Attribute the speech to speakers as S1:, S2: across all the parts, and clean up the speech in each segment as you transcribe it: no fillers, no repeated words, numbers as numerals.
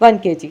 S1: 1 kg.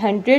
S1: 100